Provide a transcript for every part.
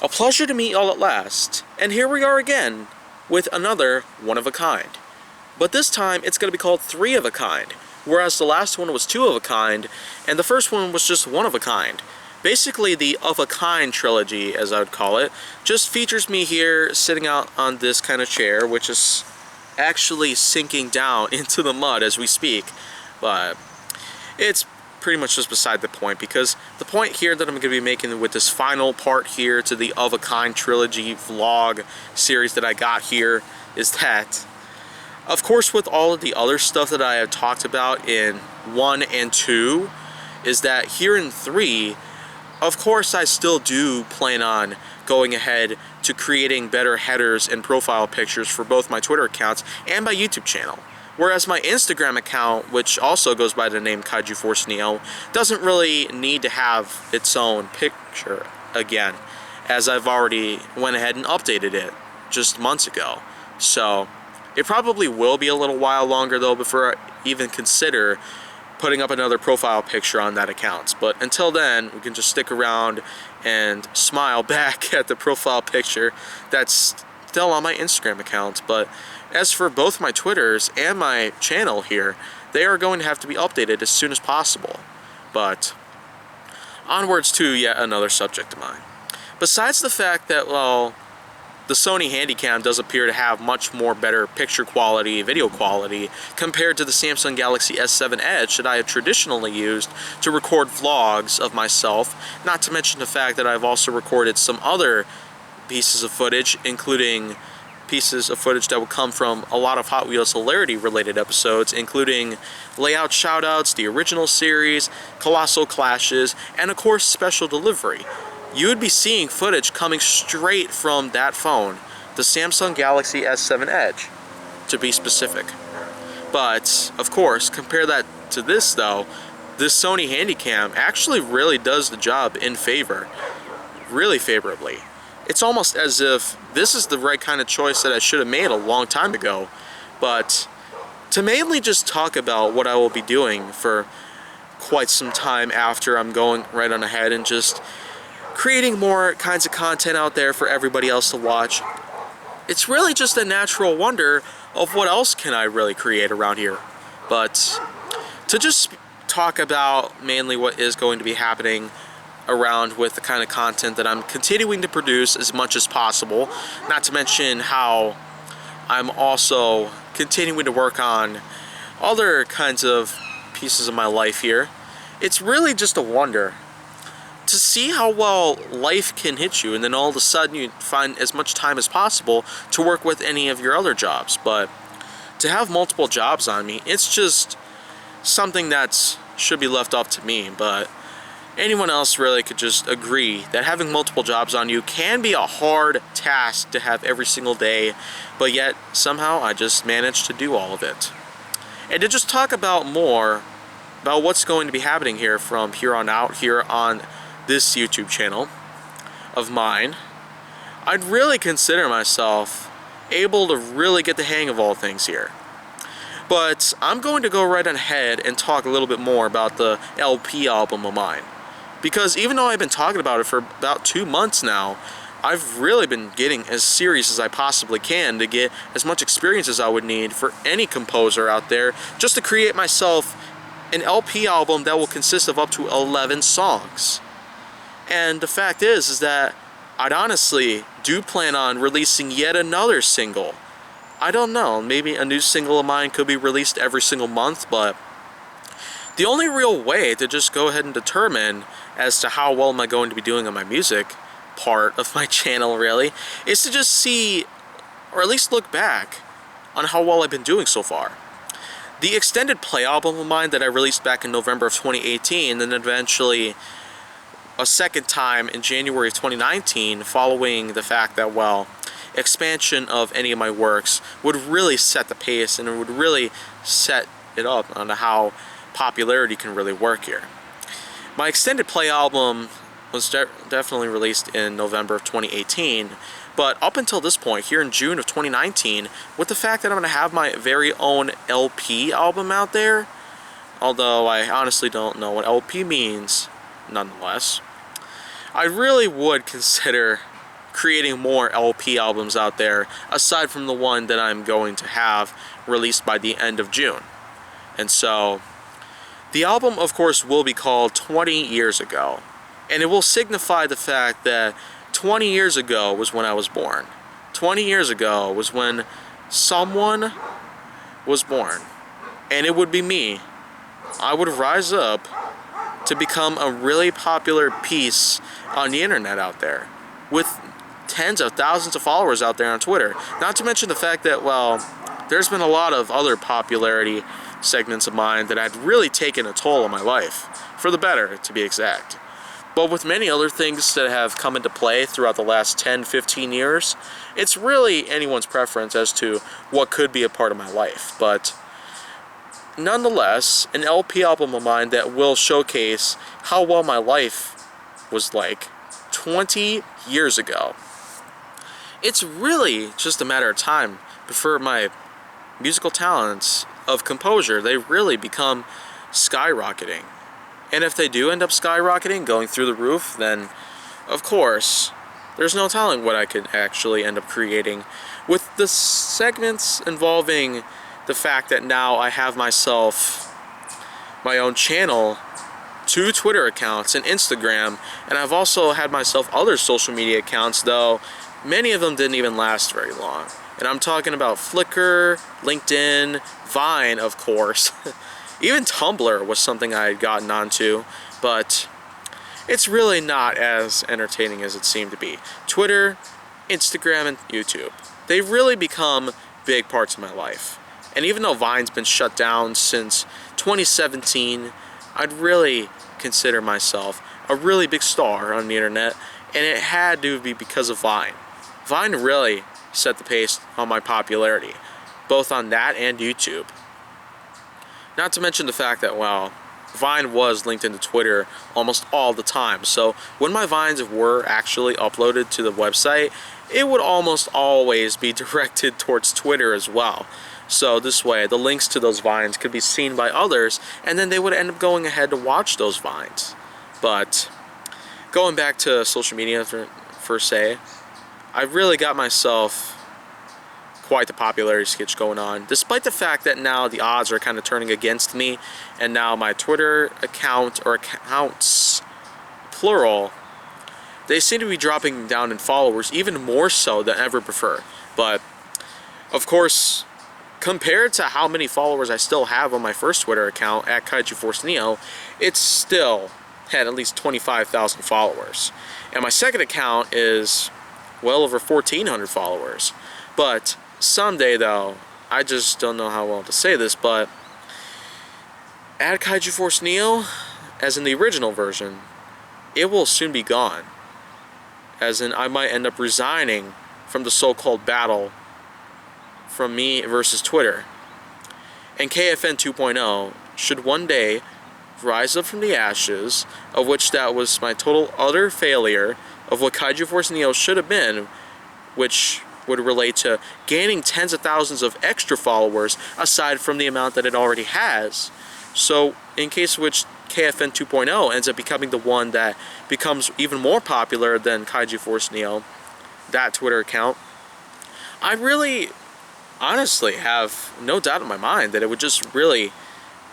A pleasure to meet y'all at last, and here we are again with another one of a kind. But this time it's going to be called 3 of a kind, whereas the last one was 2 of a kind, and the first one was just 1 of a kind. Basically, the of a kind trilogy, as I would call it, just features me here sitting out on this kind of chair, which is actually sinking down into the mud as we speak. But it's pretty much just beside the point, because the point here that I'm going to be making with this final part here to the of a kind trilogy vlog series that I got here is that, of course, with all of the other stuff that I have talked about in 1 and 2, is that here in 3, of course, I still do plan on going ahead to creating better headers and profile pictures for both my Twitter accounts and my YouTube channel. Whereas my Instagram account, which also goes by the name KaijuForceNeo, doesn't really need to have its own picture again, as I've already went ahead and updated it just months ago. So it probably will be a little while longer though before I even consider putting up another profile picture on that account. But until then, we can just stick around and smile back at the profile picture that's still on my Instagram account. But as for both my Twitters and my channel here, they are going to have to be updated as soon as possible. But onwards to yet another subject of mine. Besides the fact that, well, the Sony Handycam does appear to have much more better picture quality, video quality, compared to the Samsung Galaxy S7 Edge that I have traditionally used to record vlogs of myself, not to mention the fact that I've also recorded some other pieces of footage, including pieces of footage that will come from a lot of Hot Wheels Hilarity related episodes, including layout shoutouts, the original series, Colossal Clashes, and of course Special Delivery. You would be seeing footage coming straight from that phone, the Samsung Galaxy S7 Edge, to be specific. But, of course, compare that to this though, this Sony Handycam actually really does the job in favor, really favorably. It's almost as if this is the right kind of choice that I should have made a long time ago. But to mainly just talk about what I will be doing for quite some time after I'm going right on ahead and just creating more kinds of content out there for everybody else to watch, it's really just a natural wonder of what else can I really create around here. But to just talk about mainly what is going to be happening around with the kind of content that I'm continuing to produce as much as possible, not to mention how I'm also continuing to work on other kinds of pieces of my life here. It's really just a wonder to see how well life can hit you, and then all of a sudden you find as much time as possible to work with any of your other jobs. But to have multiple jobs on me, it's just something that should be left up to me. But anyone else really could just agree that having multiple jobs on you can be a hard task to have every single day, but yet somehow I just managed to do all of it. And to just talk about more about what's going to be happening here from here on out here on this YouTube channel of mine, I'd really consider myself able to really get the hang of all things here. But I'm going to go right on ahead and talk a little bit more about the LP album of mine. Because even though I've been talking about it for about 2 months now, I've really been getting as serious as I possibly can to get as much experience as I would need for any composer out there, just to create myself an LP album that will consist of up to 11 songs. And the fact is that I'd honestly do plan on releasing yet another single. I don't know, maybe a new single of mine could be released every single month, but the only real way to just go ahead and determine as to how well am I going to be doing on my music part of my channel really is to just see, or at least look back on how well I've been doing so far. The extended play album of mine that I released back in November of 2018, and then eventually a second time in January of 2019, following the fact that, well, expansion of any of my works would really set the pace and it would really set it up on how popularity can really work here. My extended play album was definitely released in November of 2018, but up until this point, here in June of 2019, with the fact that I'm going to have my very own LP album out there, although I honestly don't know what LP means, nonetheless, I really would consider creating more LP albums out there, aside from the one that I'm going to have released by the end of June. And so, the album, of course, will be called 20 Years Ago. And it will signify the fact that 20 years ago was when I was born. 20 years ago was when someone was born. And it would be me. I would rise up to become a really popular piece on the internet out there, with tens of thousands of followers out there on Twitter. Not to mention the fact that, well, there's been a lot of other popularity segments of mine that had really taken a toll on my life, for the better, to be exact. But with many other things that have come into play throughout the last 10-15 years, it's really anyone's preference as to what could be a part of my life. But nonetheless, an LP album of mine that will showcase how well my life was like 20 years ago. It's really just a matter of time before my musical talents of composure, they really become skyrocketing. And if they do end up skyrocketing, going through the roof, then of course there's no telling what I could actually end up creating. With the segments involving the fact that now I have myself my own channel, 2 Twitter accounts, and Instagram, and I've also had myself other social media accounts, though many of them didn't even last very long. And I'm talking about Flickr, LinkedIn, Vine, of course. Even Tumblr was something I had gotten onto, but it's really not as entertaining as it seemed to be. Twitter, Instagram, and YouTube, they've really become big parts of my life. And even though Vine's been shut down since 2017, I'd really consider myself a really big star on the internet, and it had to be because of Vine. Vine really set the pace on my popularity, both on that and YouTube. Not to mention the fact that, well, Vine was linked into Twitter almost all the time, so when my Vines were actually uploaded to the website, it would almost always be directed towards Twitter as well. So this way, the links to those Vines could be seen by others, and then they would end up going ahead to watch those Vines. But going back to social media per se, I really got myself quite the popularity sketch going on, despite the fact that now the odds are kind of turning against me, and now my Twitter account, or accounts, plural, they seem to be dropping down in followers even more so than ever before. But of course, compared to how many followers I still have on my first Twitter account at KaijuForceNeo, it's still had at least 25,000 followers. And my second account is well over 1,400 followers. But someday, though, I just don't know how well to say this, but at KaijuForceNeo, as in the original version, it will soon be gone. As in, I might end up resigning from the so-called battle from me versus Twitter. And KFN 2.0 should one day rise up from the ashes, of which that was my total utter failure of what KaijuForceNeo should have been, which would relate to gaining tens of thousands of extra followers aside from the amount that it already has. So in case of which KFN 2.0 ends up becoming the one that becomes even more popular than KaijuForceNeo, that Twitter account, I really honestly have no doubt in my mind that it would just really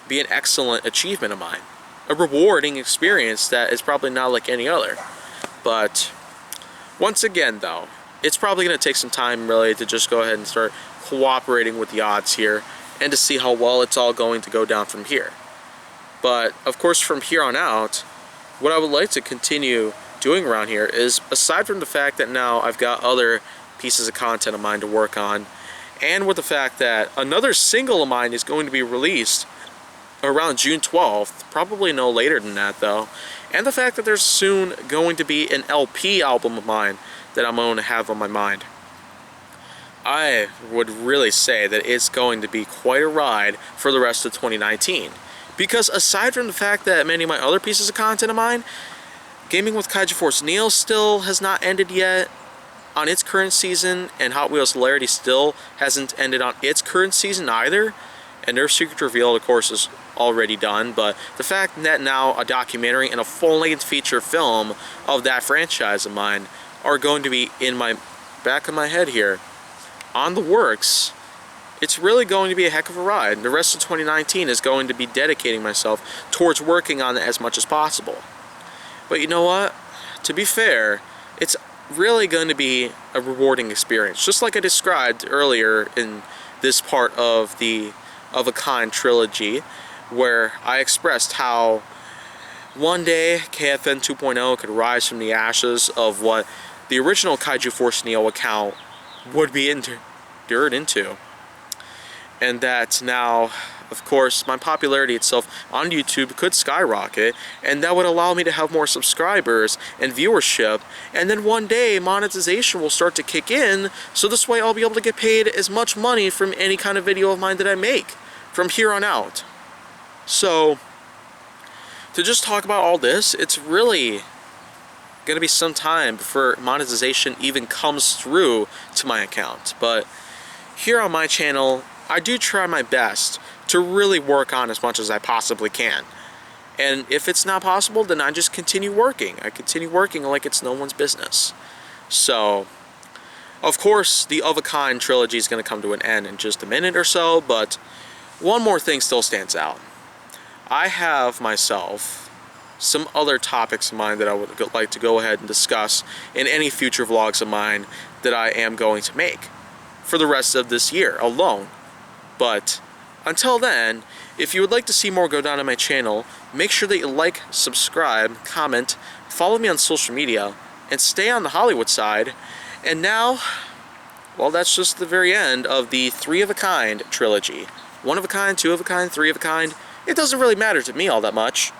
be an excellent achievement of mine. A rewarding experience that is probably not like any other. But once again, though, it's probably going to take some time really to just go ahead and start cooperating with the odds here and to see how well it's all going to go down from here. But of course, from here on out, what I would like to continue doing around here is, aside from the fact that now I've got other pieces of content of mine to work on, and with the fact that another single of mine is going to be released around June 12th, probably no later than that though, and the fact that there's soon going to be an LP album of mine that I'm going to have on my mind, I would really say that it's going to be quite a ride for the rest of 2019. Because aside from the fact that many of my other pieces of content of mine, Gaming with KaijuForceNeo still has not ended yet on its current season, and Hot Wheels Hilarity still hasn't ended on its current season either, and Nerf Secret Reveal, of course, is already done, but the fact that now a documentary and a full-length feature film of that franchise of mine are going to be in my back of my head here on the works, it's really going to be a heck of a ride. The rest of 2019 is going to be dedicating myself towards working on it as much as possible. But you know what? To be fair, it's really going to be a rewarding experience. Just like I described earlier in this part of the Of a Kind trilogy, where I expressed how one day KFN 2.0 could rise from the ashes of what the original Kaiju Force Neo account would be endured into. And that now, of course, my popularity itself on YouTube could skyrocket, and that would allow me to have more subscribers and viewership, and then one day monetization will start to kick in, so this way I'll be able to get paid as much money from any kind of video of mine that I make from here on out. So, to just talk about all this, it's really going to be some time before monetization even comes through to my account. But here on my channel, I do try my best to really work on as much as I possibly can. And if it's not possible, then I just continue working. I continue working like it's no one's business. So, of course, the Of a Kind trilogy is going to come to an end in just a minute or so, but one more thing still stands out. I have myself some other topics in mind that I would like to go ahead and discuss in any future vlogs of mine that I am going to make for the rest of this year alone. But until then, if you would like to see more go down on my channel, make sure that you like, subscribe, comment, follow me on social media, and stay on the Hollywood side. And now, well, that's just the very end of the 3 of a Kind trilogy. 1 of a Kind, 2 of a Kind, 3 of a Kind. It doesn't really matter to me all that much.